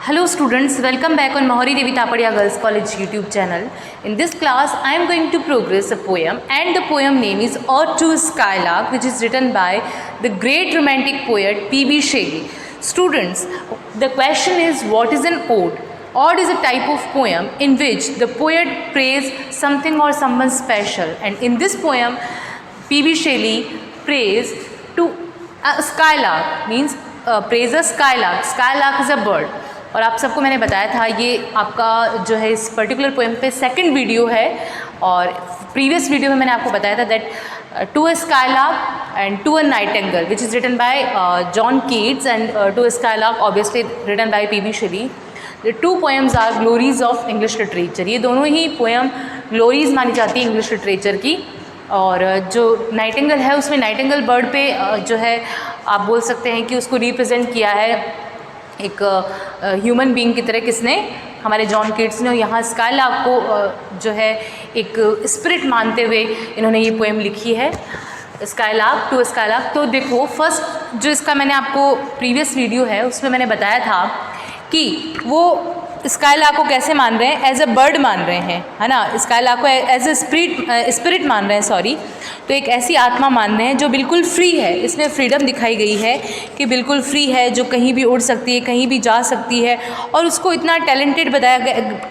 Hello students, welcome back on Mahori Devi Tapadia Girls College YouTube channel. In this class, I am going to progress a poem and the poem name is Ode to Skylark, which is written by the great romantic poet P.B. Shelley. Students, the question is, what is an ode? Ode is a type of poem in which the poet prays something or someone special, and in this poem P.B. Shelley prays to a skylark, means praise a skylark. Skylark is a bird. और आप सबको मैंने बताया था ये आपका जो है इस पर्टिकुलर पोएम पे सेकंड वीडियो है, और प्रीवियस वीडियो में मैंने आपको बताया था that to a skylark and to a nightingale which is written by John Keats and to a skylark obviously written by P B. Shelley. The two poems are glories of English literature. ये दोनों ही poem glories मानी जाती है English literature की. और जो Nightingale है उसमें नाइटिंगेल बर्ड पे जो है आप बोल सकते हैं कि उसको रिप्रेजेंट किया है एक ह्यूमन बीइंग की तरह. किसने? हमारे जॉन कीट्स ने. यहाँ स्काईलार्क को जो है एक स्पिरिट मानते हुए इन्होंने ये पोएम लिखी है, स्काईलार्क टू स्काईलार्क. तो देखो फर्स्ट जो इसका मैंने आपको प्रीवियस वीडियो है उसमें मैंने बताया था कि वो स्काईलार्क को कैसे मान रहे हैं, एज अ बर्ड मान रहे हैं, है ना. स्काईलार्क को एज अ स्पिरिट मान रहे हैं, सॉरी. तो एक ऐसी आत्मा मान रहे हैं जो बिल्कुल फ्री है. इसमें फ्रीडम दिखाई गई है कि बिल्कुल फ्री है, जो कहीं भी उड़ सकती है, कहीं भी जा सकती है. और उसको इतना टैलेंटेड बताया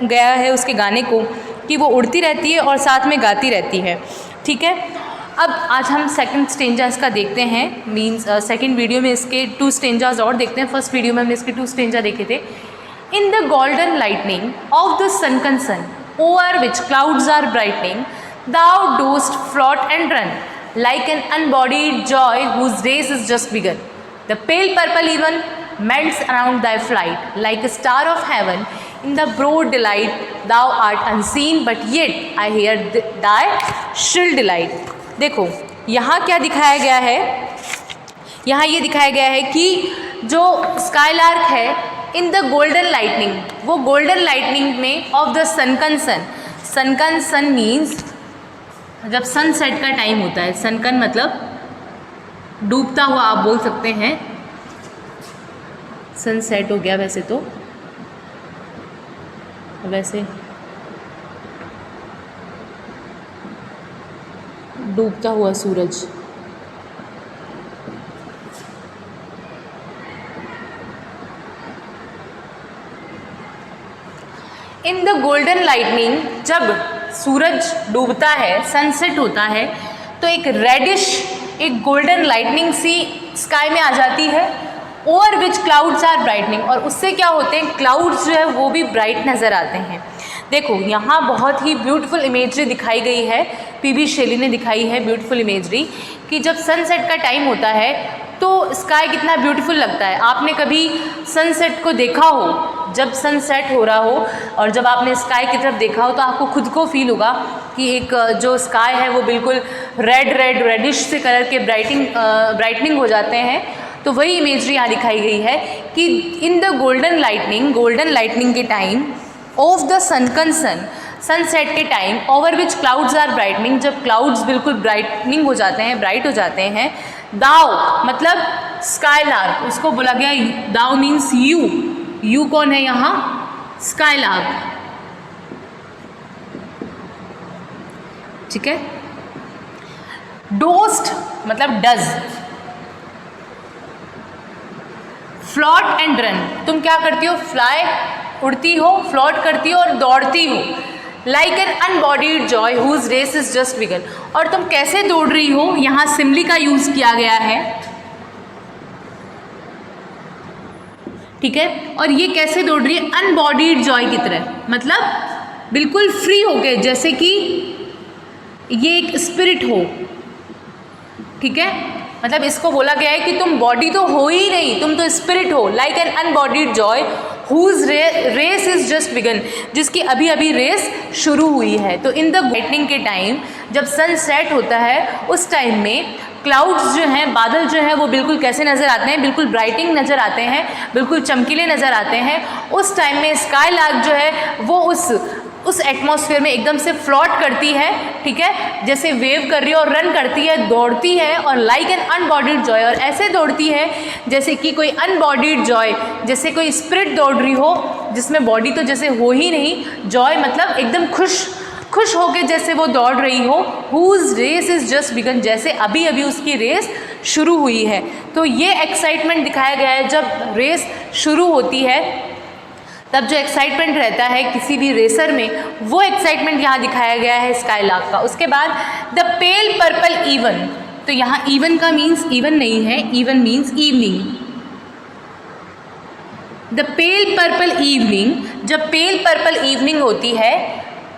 गया है उसके गाने को कि वो उड़ती रहती है और साथ में गाती रहती है. ठीक है. अब आज हम सेकंड स्टेंजा इसका देखते हैं. मीन्स सेकंड वीडियो में इसके 2 स्टेंजाज और देखते हैं. फर्स्ट वीडियो में हमने इसके 2 स्टेंजा देखे थे. In the golden lightning of the sunken sun, over which clouds are brightening, thou dost float and run, like an unbodied joy whose race is just begun. The pale purple even melts around thy flight, like a star of heaven. In the broad delight, thou art unseen, but yet I hear thy shrill delight. देखो यहाँ क्या दिखाया गया है. यहाँ ये दिखाया गया है कि जो स्काईलार्क है इन द गोल्डन लाइटनिंग, वो गोल्डन लाइटनिंग में of the sunken sun. Sunken sun means जब सनसेट का टाइम होता है. सनकन मतलब डूबता हुआ आप बोल सकते हैं. सनसेट हो गया वैसे तो, वैसे डूबता हुआ सूरज. इन द गोल्डन लाइटनिंग, जब सूरज डूबता है, सनसेट होता है, तो एक रेडिश, एक गोल्डन लाइटनिंग सी स्काई में आ जाती है. Over which clouds are brightening, और उससे क्या होते हैं, क्लाउड्स जो है वो भी ब्राइट नज़र आते हैं. देखो यहाँ बहुत ही ब्यूटीफुल इमेजरी दिखाई गई है, पी.बी. शेली ने दिखाई है ब्यूटीफुल इमेजरी कि जब सनसेट का टाइम होता है तो स्काई कितना ब्यूटीफुल लगता है. आपने कभी सनसेट को देखा हो, जब सनसेट हो रहा हो और जब आपने स्काई की तरफ देखा हो तो आपको खुद को फील होगा कि एक जो स्काई है वो बिल्कुल रेडिश से कलर के ब्राइटनिंग हो जाते हैं. तो वही इमेजरी यहाँ दिखाई गई है कि इन द गोल्डन लाइटनिंग के time of the sunken sun, sunset के time, over which clouds are brightening, जब क्लाउड्स बिल्कुल ब्राइटनिंग हो जाते हैं, ब्राइट हो जाते हैं. दाव मतलब स्काईलार्क, उसको बोला गया दाव मीन्स यू. यू कौन है यहाँ? स्काईलार्क. ठीक है. डोस्ट मतलब डज. फ्लॉट एंड रन, तुम क्या करती हो? फ्लाई, उड़ती हो, फ्लॉट करती हो और दौड़ती हो. Like an unbodied joy whose race is just begun, और तुम कैसे दौड़ रही हो? यहाँ सिमली का यूज किया गया है. ठीक है. और ये कैसे दौड़ रही है? अनबॉडीड जॉय की तरह, मतलब बिल्कुल फ्री हो गए, जैसे कि ये एक स्पिरिट हो. ठीक है. मतलब इसको बोला गया है कि तुम बॉडी तो हो ही नहीं, तुम तो स्पिरिट हो. Like an unbodied joy whose race is just begun, जिसकी अभी अभी रेस शुरू हुई है. तो इन द लाइटनिंग के टाइम, जब सनसेट होता है उस टाइम में क्लाउड्स जो हैं, बादल जो हैं वो बिल्कुल कैसे नज़र आते हैं? बिल्कुल ब्राइटिंग नज़र आते हैं, बिल्कुल चमकीले नज़र आते हैं. उस टाइम में स्काईलार्क जो है वो उस उस एटमॉस्फेयर में एकदम से फ्लोट करती है, ठीक है, जैसे वेव कर रही है और रन करती है, दौड़ती है, और लाइक एन अनबॉडीड जॉय, और ऐसे दौड़ती है जैसे कि कोई अनबॉडीड जॉय, जैसे कोई स्पिरिट दौड़ रही हो जिसमें बॉडी तो जैसे हो ही नहीं, जॉय मतलब एकदम खुश होके जैसे वो दौड़ रही हो, whose race is just begun, जैसे अभी अभी उसकी रेस शुरू हुई है। तो ये एक्साइटमेंट दिखाया गया है, जब रेस शुरू होती है तब जो एक्साइटमेंट रहता है किसी भी रेसर में, वो एक्साइटमेंट यहाँ दिखाया गया है स्काईलार्क का। उसके बाद द पेल पर्पल इवन, तो यहाँ इवन का मीन्स इवन नहीं है, even means evening. The pale purple evening, जब पेल पर्पल इवनिंग होती है,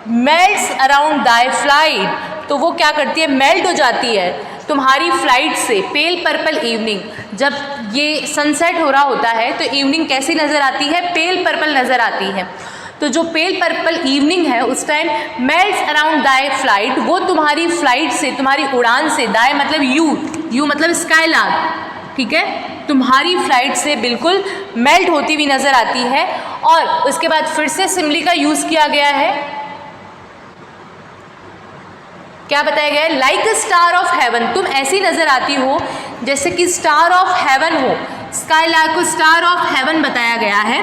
मेल्ट्स अराउंड दाई फ्लाइट, तो वो क्या करती है, मेल्ट हो जाती है तुम्हारी फ्लाइट से। पेल पर्पल इवनिंग, जब ये सनसेट हो रहा होता है तो इवनिंग कैसी नज़र आती है, पेल पर्पल नज़र आती है। तो जो पेल पर्पल इवनिंग है उस time melts around thy flight, वो तुम्हारी फ्लाइट से, तुम्हारी उड़ान से, दाई मतलब यू मतलब स्काईलार्क, ठीक है, तुम्हारी फ्लाइट से बिल्कुल मेल्ट होती हुई नज़र आती है। और उसके बाद फिर से सिमिली का यूज़ किया गया है, क्या बताया गया है, like a star of haven, तुम ऐसी नज़र आती हो जैसे कि स्टार ऑफ हेवन हो। स्काईलार्क को स्टार ऑफ हेवन बताया गया है।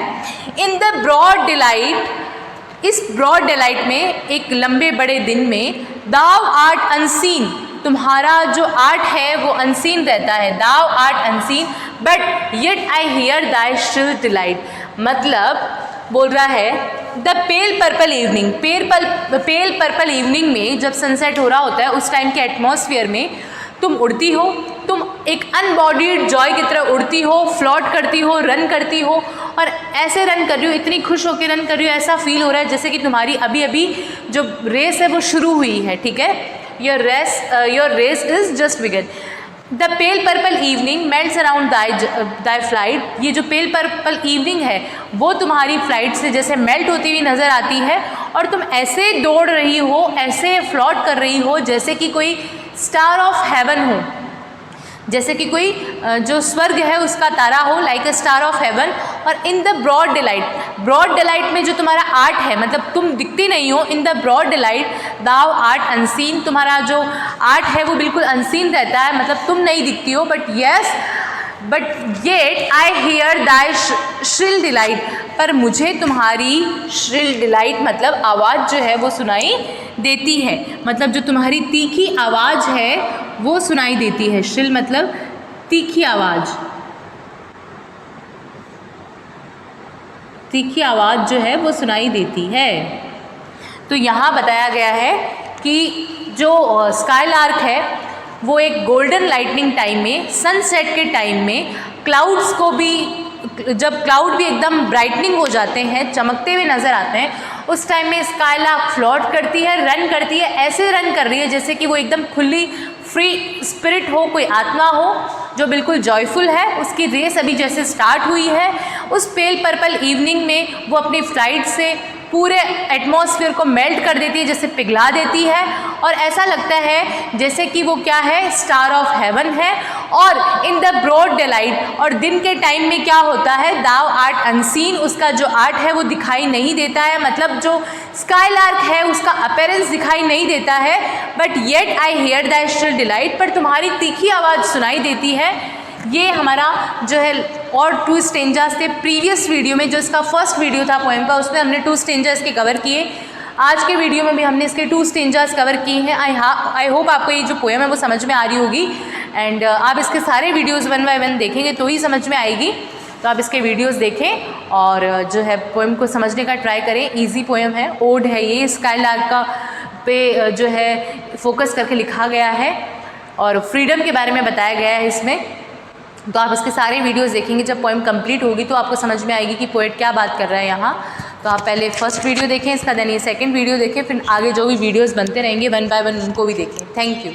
इन द ब्रॉड डिलाइट, इस ब्रॉड डिलाइट में, एक लंबे बड़े दिन में, दाव आर्ट अनसीन, तुम्हारा जो आर्ट है वो अनसीन रहता है, thou art unseen, but yet I hear thy shrill delight, मतलब बोल रहा है the pale purple evening, pale purple evening में जब सनसेट हो रहा होता है उस टाइम के एटमॉस्फेयर में तुम उड़ती हो, तुम एक अनबॉडीड जॉय की तरह उड़ती हो, फ्लॉट करती हो, रन करती हो, और ऐसे रन कर रही हो, इतनी खुश होकर रन कर रही हो, ऐसा फील हो रहा है जैसे कि तुम्हारी अभी अभी जो रेस है वो शुरू हुई है, ठीक है, your race is just begun. The pale purple evening melts around thy flight, ये जो पेल पर्पल इवनिंग है वो तुम्हारी फ्लाइट से जैसे मेल्ट होती हुई नज़र आती है, और तुम ऐसे दौड़ रही हो, ऐसे फ्लॉट कर रही हो जैसे कि कोई स्टार ऑफ हेवन हो, जैसे कि कोई जो स्वर्ग है उसका तारा हो, like a star of haven. और इन द ब्रॉड डिलाइट में जो तुम्हारा आर्ट है, मतलब तुम दिखती नहीं हो, इन द ब्रॉड डिलाइट दाव आर्ट अनसीन, तुम्हारा जो आर्ट है वो बिल्कुल अनसीन रहता है, मतलब तुम नहीं दिखती हो, but yet I hear thy shrill delight, पर मुझे तुम्हारी श्रिल डिलाइट मतलब आवाज़ जो है वो सुनाई देती है, मतलब जो तुम्हारी तीखी आवाज़ है वो सुनाई देती है। श्रिल मतलब तीखी आवाज़, तीखी आवाज़ जो है वो सुनाई देती है। तो यहाँ बताया गया है कि जो स्काईलार्क है वो एक गोल्डन लाइटनिंग टाइम में, सनसेट के टाइम में, क्लाउड्स को भी, जब क्लाउड भी एकदम ब्राइटनिंग हो जाते हैं, चमकते हुए नज़र आते हैं, उस टाइम में स्काईलार्क फ्लॉट करती है, रन करती है, ऐसे रन कर रही है जैसे कि वो एकदम खुली फ्री स्पिरिट हो, कोई आत्मा हो जो बिल्कुल जॉयफुल है, उसकी रेस अभी जैसे स्टार्ट हुई है। उस पेल पर्पल इवनिंग में वो अपनी फ्लाइट से पूरे एटमॉस्फेयर को मेल्ट कर देती है, जैसे पिघला देती है, और ऐसा लगता है जैसे कि वो क्या है, स्टार ऑफ हेवन है। और इन द ब्रॉड डेलाइट, और दिन के टाइम में क्या होता है, दाव आर्ट अनसीन, उसका जो आर्ट है वो दिखाई नहीं देता है, मतलब जो स्काईलार्क है उसका अपीयरेंस दिखाई नहीं देता है, but yet I here the shrill delight, पर तुम्हारी तीखी आवाज़ सुनाई देती है। ये हमारा जो है और 2 स्टेंजास थे प्रीवियस वीडियो में, जो इसका फर्स्ट वीडियो था पोएम का, उसमें हमने 2 स्टेंजास के कवर किए। आज के वीडियो में भी हमने इसके 2 स्टेंजास कवर किए हैं। आई होप आपको ये जो पोएम है वो समझ में आ रही होगी, एंड आप इसके सारे वीडियोज़ 1 बाय 1 देखेंगे तो ही समझ में आएगी। तो आप इसके वीडियोज़ देखें और जो है पोएम को समझने का ट्राई करें। ईजी पोएम है, ओड है ये, स्काईलार्क का पे जो है फोकस करके लिखा गया है और फ्रीडम के बारे में बताया गया है इसमें। तो आप इसके सारे वीडियोस देखेंगे, जब पोएम कंप्लीट होगी तो आपको समझ में आएगी कि पोएट क्या बात कर रहा है यहाँ। तो आप पहले फर्स्ट वीडियो देखें इसका, देन ये सेकंड वीडियो देखें, फिर आगे जो भी वीडियोस बनते रहेंगे 1 बाय 1 उनको भी देखें। Thank you.